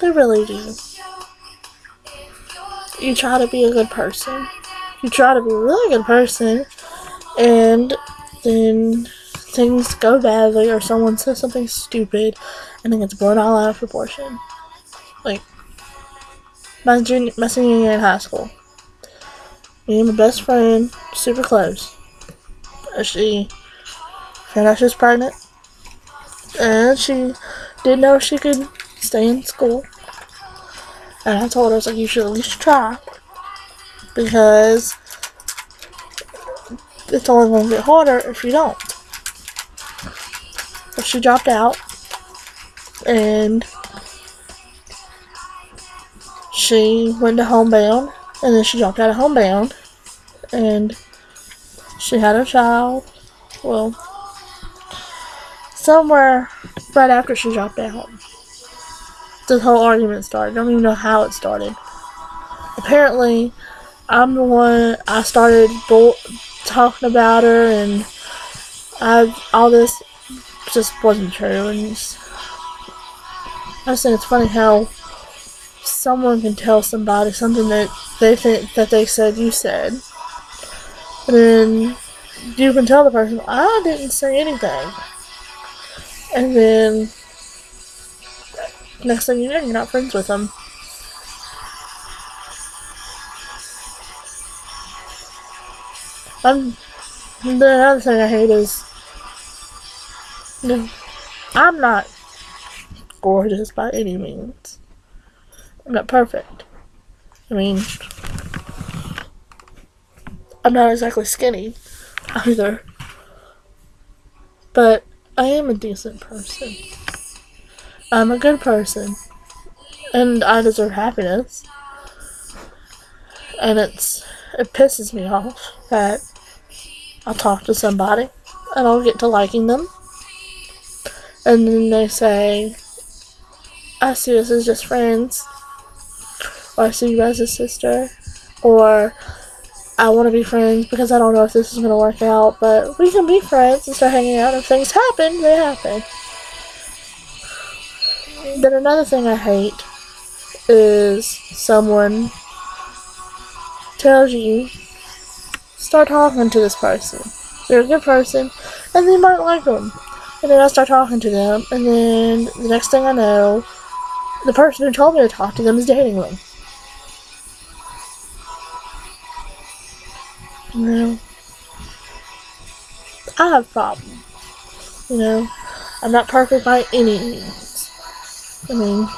They really do. You try to be a good person. You try to be a really good person, and then things go badly, or someone says something stupid, and it gets blown all out of proportion. Like, my senior year in high school. Me and my best friend, super close. She found out she was pregnant, and she didn't know if she could stay in school. And I told her, I was like, you should at least try, because it's only going to get harder if you don't. So she dropped out, and she went to homebound, and then she dropped out of homebound, and she had her child. Well, somewhere right after she dropped out, this whole argument started. I don't even know how it started. Apparently, I'm the one, I started talking about her, and all this just wasn't true. And I just think it's funny how someone can tell somebody something that they think that they said you said, and then you can tell the person, I didn't say anything, and then next thing you know, you're not friends with them. The other thing I hate is, I'm not gorgeous by any means. I'm not perfect. I mean, I'm not exactly skinny either. But I am a decent person. I'm a good person. And I deserve happiness. And it pisses me off that I'll talk to somebody and I'll get to liking them, and then they say, I see us as just friends, or I see you as a sister, or I want to be friends because I don't know if this is going to work out, but we can be friends and start hanging out. If things happen, they happen. Then another thing I hate is someone tells you, start talking to this person. They're a good person, and you might like them. And then I start talking to them, and then the next thing I know, the person who told me to talk to them is dating them. You know, I have problems. You know, I'm not perfect by any means. I mean,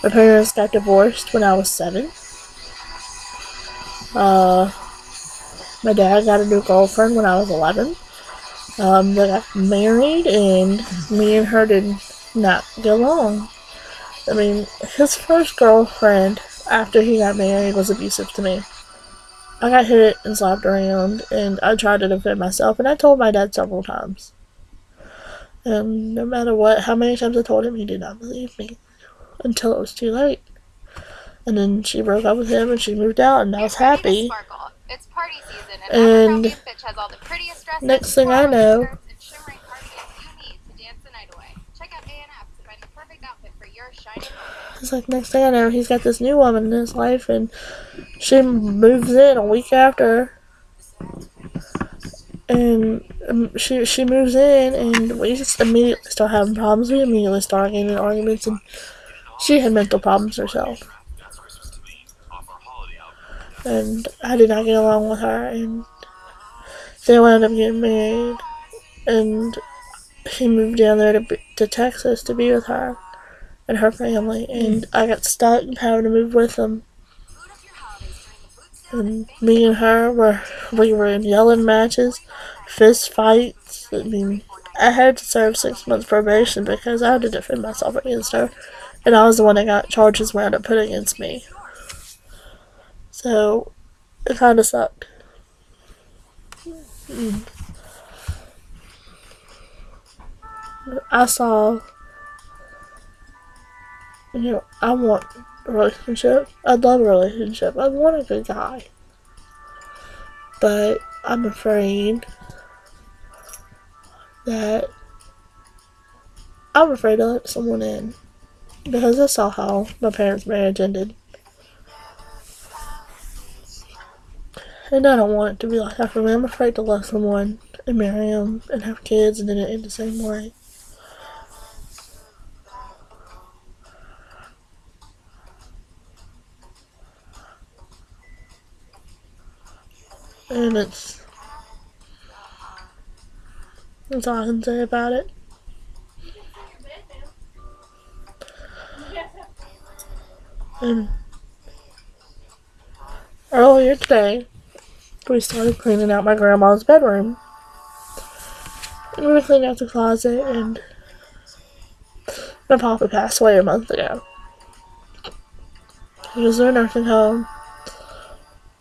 my parents got divorced when I was 7. My dad got a new girlfriend when I was 11. They got married, and me and her did not get along. I mean, his first girlfriend after he got married was abusive to me. I got hit and slapped around, and I tried to defend myself, and I told my dad several times. And no matter how many times I told him, he did not believe me until it was too late. And then she broke up with him, and she moved out, and I was happy. It's party season, and has all the prettiest dresses, next thing I know, it's like next thing I know, he's got this new woman in his life, and she moves in a week after, and she moves in, and we just immediately start having problems. We immediately start getting in arguments, and she had mental problems herself. And I did not get along with her, and they wound up getting married, and he moved down there to Texas to be with her and her family, and I got stuck having to move with them. And me and her we were in yelling matches, fist fights. I mean, I had to serve 6 months probation because I had to defend myself against her, and I was the one that got charges wound up put against me. So it kind of sucked. I saw, I want a relationship. I'd love a relationship. I want a good guy. But I'm afraid to let someone in. because I saw how my parents' marriage ended. And I don't want it to be like that for me. I'm afraid to love someone and marry them and have kids and then it end the same way. And that's all I can say about it. And earlier today, we started cleaning out my grandma's bedroom. And we were cleaning out the closet, and my papa passed away a month ago. He was in a nursing home.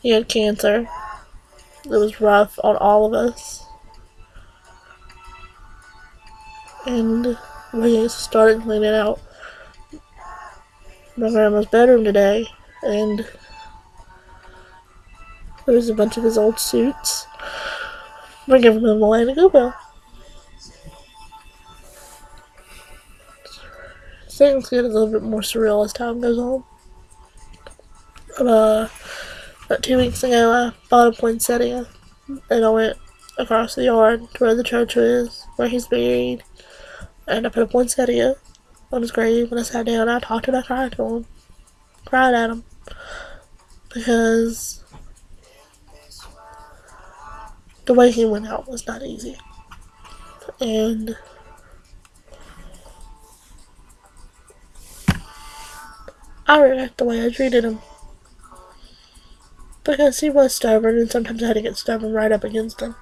He had cancer. It was rough on all of us. And we started cleaning out my grandma's bedroom today, and there was a bunch of his old suits. We're giving them away to Goodwill. Things get a little bit more surreal as time goes on. About 2 weeks ago, I bought a poinsettia, and I went across the yard to where the church is, where he's buried, and I put a poinsettia on his grave, and I sat down, and I talked and I cried to him. Cried at him. Because the way he went out was not easy. And I regret the way I treated him. Because he was stubborn, and sometimes I had to get stubborn right up against him.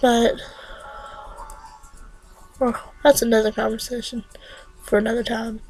But, well, that's another conversation for another time.